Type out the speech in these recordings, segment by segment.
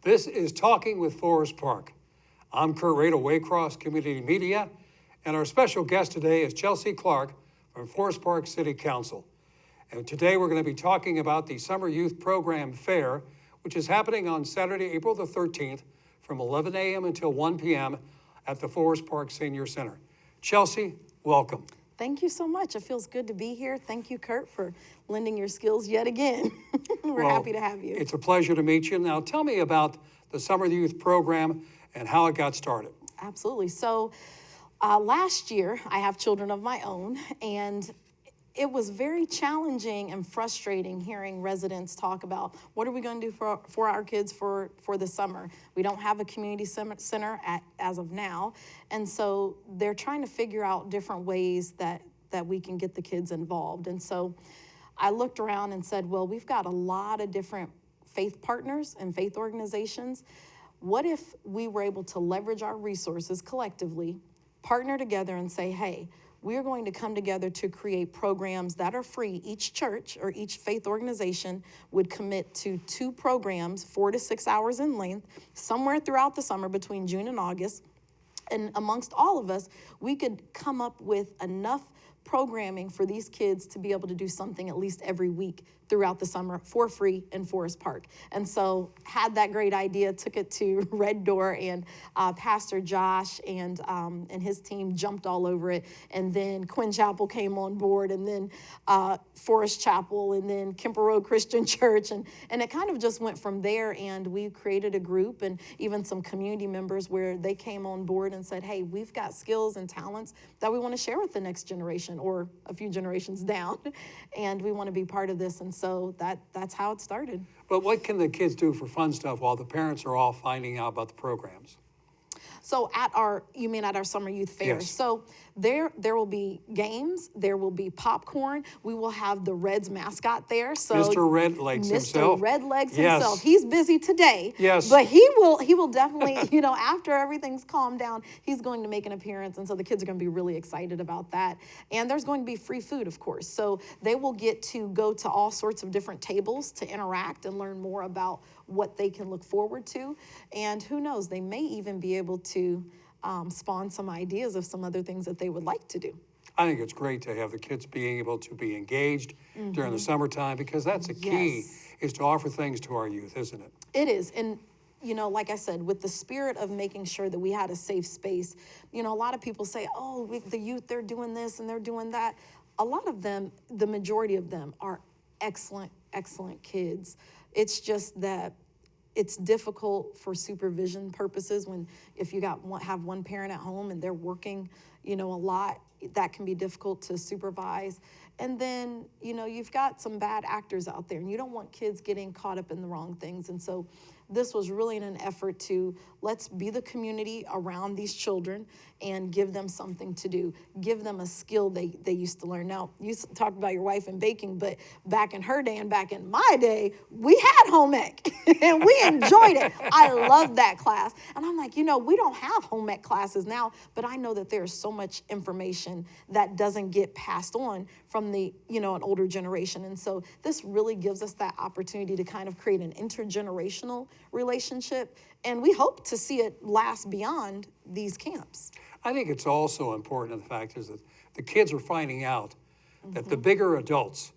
This is Talking with Forest Park. I'm Kurt Radel, Waycross Community Media, and our special guest today is Chelsea Clark from Forest Park City Council. And today we're going to be talking about the Summer Youth Program Fair, which is happening on Saturday, April the 13th from 11 a.m. until 1 p.m. at the Forest Park Senior Center. Chelsea, welcome. Thank you so much. It feels good to be here. Thank you, Kurt, for lending your skills yet again. We're happy to have you. It's a pleasure to meet you. Now tell me about the Summer Youth Program and how it got started. Absolutely. So last year, I have children of my own, and it was very challenging and frustrating hearing residents talk about what are we going to do for our kids for the summer. We don't have a community center as of now, and so they're trying to figure out different ways that we can get the kids involved. And so I looked around and said, well, we've got a lot of different faith partners and faith organizations. What if we were able to leverage our resources collectively, partner together and say, hey, we're going to come together to create programs that are free. Each church or each faith organization would commit to 2 programs, 4 to 6 hours in length, somewhere throughout the summer between June and August. And amongst all of us, we could come up with enough programming for these kids to be able to do something at least every week throughout the summer for free in Forest Park. And so had that great idea, took it to Red Door, and Pastor Josh and his team jumped all over it. And then Quinn Chapel came on board, and then Forest Chapel, and then Kemper Road Christian Church. And it kind of just went from there, and we created a group and even some community members where they came on board and said, hey, we've got skills and talents that we want to share with the next generation or a few generations down, and we want to be part of this. And so that's how it started. But what can the kids do for fun stuff while the parents are all finding out about the programs? So you mean at our summer youth fair? Yes. So there will be games, there will be popcorn. We will have the Reds mascot there. So Mr. Redlegs himself. Mr. Redlegs Yes. himself. He's busy today. Yes. But he will definitely, after everything's calmed down, he's going to make an appearance. And so the kids are going to be really excited about that. And there's going to be free food, of course. So they will get to go to all sorts of different tables to interact and learn more about what they can look forward to. And who knows, they may even be able to spawn some ideas of some other things that they would like to do. I think it's great to have the kids being able to be engaged during the summertime, because that's a key, is to offer things to our youth, isn't it? It is. And like I said, with the spirit of making sure that we had a safe space, a lot of people say, the youth, they're doing this and they're doing that. A lot of them, the majority of them, are excellent, excellent kids. It's just that it's difficult for supervision purposes if you have one parent at home and they're working, a lot, that can be difficult to supervise. And then, you've got some bad actors out there, and you don't want kids getting caught up in the wrong things. And so this was really in an effort to let's be the community around these children and give them something to do, give them a skill they used to learn. Now, you talked about your wife and baking, but back in her day and back in my day, we had home ec and we enjoyed it. I loved that class. And I'm like, we don't have home ec classes now, but I know that there's so much information that doesn't get passed on from the, an older generation. And so this really gives us that opportunity to kind of create an intergenerational relationship. And we hope to see it last beyond these camps. I think it's also important, the fact is that the kids are finding out that the bigger adults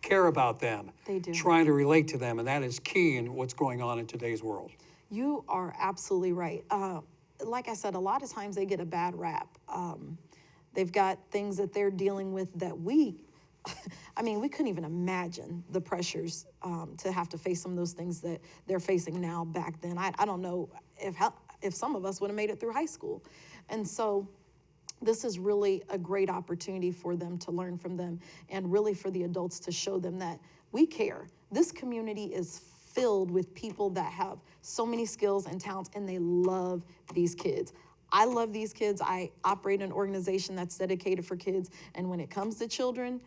care about them, They do. trying to relate to them, and that is key in what's going on in today's world. You are absolutely right. Like I said, a lot of times they get a bad rap. They've got things that they're dealing with that we couldn't even imagine the pressures to have to face some of those things that they're facing now back then. I don't know if some of us would have made it through high school. And so this is really a great opportunity for them to learn from them, and really for the adults to show them that we care. This community is filled with people that have so many skills and talents, and they love these kids. I love these kids. I operate an organization that's dedicated for kids. And when it comes to children,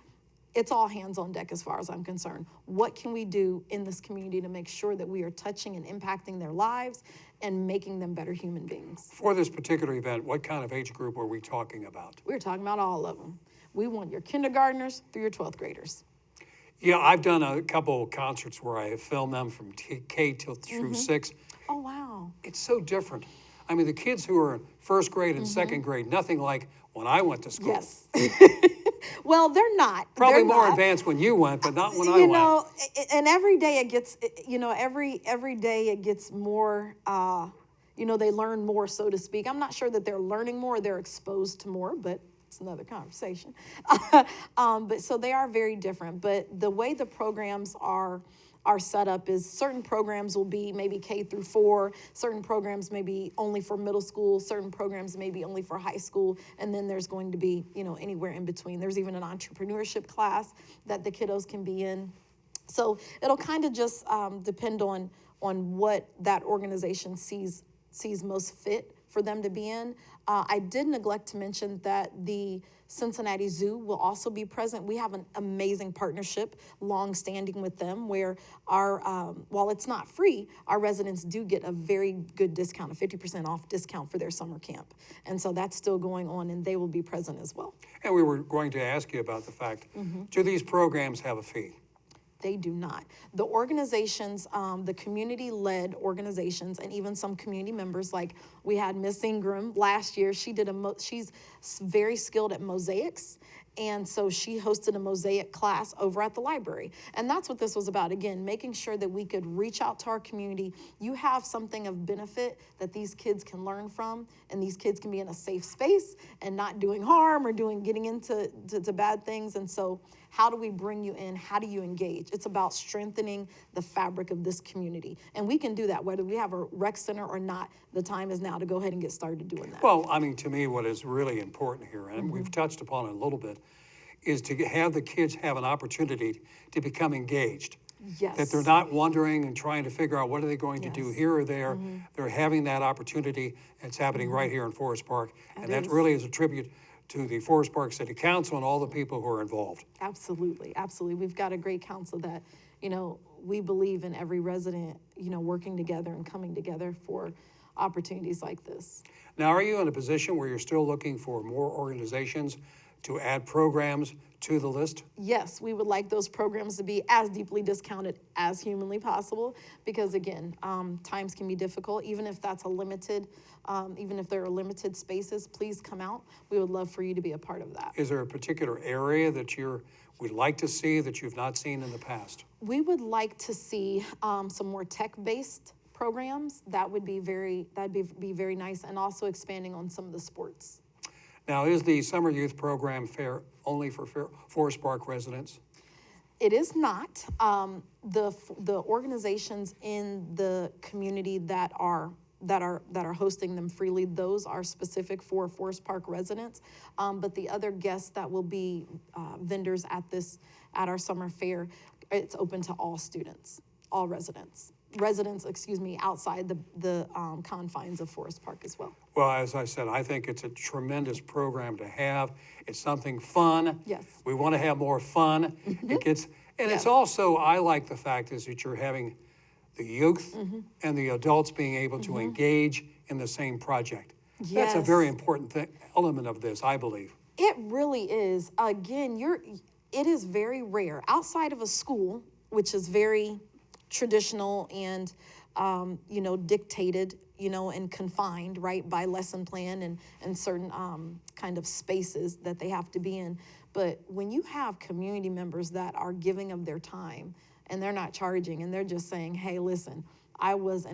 it's all hands on deck as far as I'm concerned. What can we do in this community to make sure that we are touching and impacting their lives and making them better human beings? For this particular event, what kind of age group are we talking about? We're talking about all of them. We want your kindergartners through your 12th graders. Yeah, I've done a couple of concerts where I have filmed them from K through 6. Oh, wow. It's so different. I mean, the kids who are in first grade and second grade, nothing like when I went to school. Yes. Well, they're not. Probably They're more not. advanced when you went, but not when I You went. know, and every day it gets, every day it gets more, they learn more, so to speak. I'm not sure that they're learning more, they're exposed to more, but it's another conversation. But so they are very different. But the way the programs are set up is certain programs will be maybe K through 4, certain programs may be only for middle school, certain programs may be only for high school, and then there's going to be, anywhere in between. There's even an entrepreneurship class that the kiddos can be in. So it'll kind of just depend on what that organization sees most fit for them to be in. I did neglect to mention that the Cincinnati Zoo will also be present. We have an amazing partnership, long-standing with them, where while it's not free, our residents do get a very good discount, a 50% off discount for their summer camp. And so that's still going on, and they will be present as well. And we were going to ask you about the fact, do these programs have a fee? They do not. The organizations, the community-led organizations, and even some community members, like we had Miss Ingram last year. She did she's very skilled at mosaics, and so she hosted a mosaic class over at the library. And that's what this was about. Again, making sure that we could reach out to our community. You have something of benefit that these kids can learn from, and these kids can be in a safe space and not doing harm or getting into bad things. And so how do we bring you in? How do you engage? It's about strengthening the fabric of this community. And we can do that, whether we have a rec center or not. The time is now to go ahead and get started doing that. Well, I mean, to me, what is really important here, and we've touched upon it a little bit, is to have the kids have an opportunity to become engaged. Yes. That they're not wondering and trying to figure out what are they going to do Yes. here or there. They're having that opportunity. It's happening right here in Forest Park. And that is. really is a tribute to the Forest Park City Council and all the people who are involved. Absolutely, absolutely. We've got a great council that, we believe in every resident, working together and coming together for opportunities like this. Now, are you in a position where you're still looking for more organizations to add programs to the list? Yes, we would like those programs to be as deeply discounted as humanly possible, because again, times can be difficult. Even if that's even if there are limited spaces, please come out. We would love for you to be a part of that. Is there a particular area that we'd like to see that you've not seen in the past? We would like to see some more tech-based programs. That'd be very nice, and also expanding on some of the sports. Now, is the summer youth program fair only for Forest Park residents? It is not. The organizations in the community that are hosting them freely, those are specific for Forest Park residents. But the other guests that will be vendors at our summer fair, it's open to all students, all residents, outside the confines of Forest Park as well. Well, as I said, I think it's a tremendous program to have. It's something fun. Yes. We want to have more fun. It's Yes. also, I like the fact is that you're having the youth and the adults being able to engage in the same project. That's a Yes. very important element of this, I believe. It really is. Again, it is very rare outside of a school, which is very traditional and dictated, and confined, right, by lesson plan and certain kind of spaces that they have to be in. But when you have community members that are giving of their time and they're not charging and they're just saying, hey, listen, I was a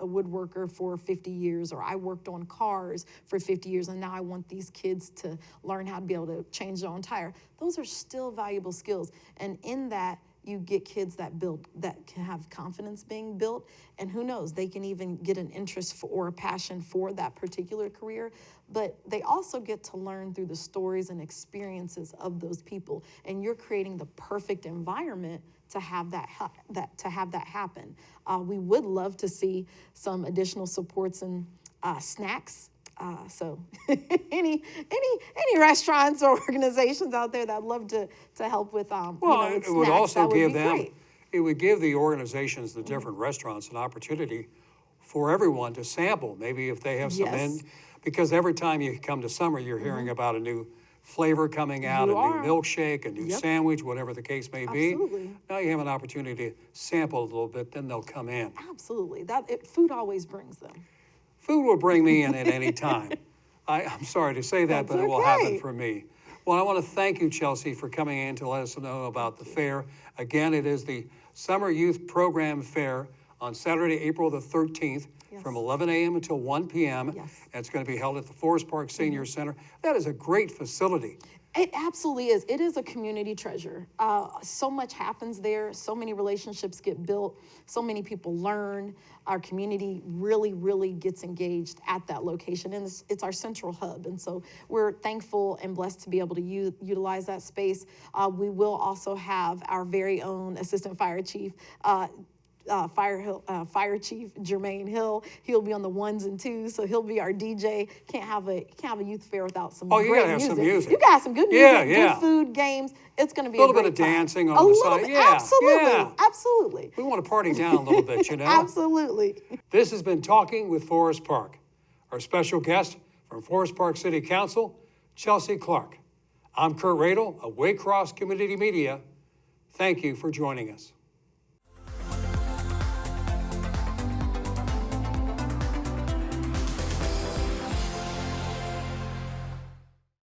woodworker for 50 years, or I worked on cars for 50 years, and now I want these kids to learn how to be able to change their own tire. Those are still valuable skills. And in that, you get kids that can have confidence being built, and who knows, they can even get an interest or a passion for that particular career. But they also get to learn through the stories and experiences of those people, and you're creating the perfect environment to have that happen. We would love to see some additional supports and snacks. So any restaurants or organizations out there that love to help with with It would snacks, also that would give be them, great. it would give the organizations, the different restaurants, an opportunity for everyone to sample. Maybe if they have some Yes. because every time you come to summer, you're hearing about a new flavor coming out, You a are. new milkshake, a new Yep. sandwich, whatever the case may be. Absolutely. Now you have an opportunity to sample a little bit, then they'll come in. Absolutely. Food always brings them. Food will bring me in at any time. I'm sorry to say that, That's but it will happen okay. for me. Well, I want to thank you, Chelsea, for coming in to let us know about the fair. Again, it is the Summer Youth Program Fair on Saturday, April the 13th, from 11 a.m. until 1 p.m. Yes. And it's going to be held at the Forest Park Senior Center. That is a great facility. It absolutely is. It is a community treasure. So much happens there. So many relationships get built. So many people learn. Our community really, really gets engaged at that location. And it's our central hub. And so we're thankful and blessed to be able to utilize that space. We will also have our very own Assistant Fire Chief, Fire Chief Jermaine Hill. He'll be on the 1s and 2s, so he'll be our DJ. Can't have a youth fair without some You great gotta have music. some music. You got some good music, Yeah, yeah. good food, games. It's going to be A little great bit of time. dancing on a the little side. bit, Yeah, absolutely, yeah. absolutely, We want to party down a little bit, you know? absolutely. This has been Talking with Forest Park. Our special guest from Forest Park City Council, Chelsea Clark. I'm Kurt Radel of Waycross Community Media. Thank you for joining us.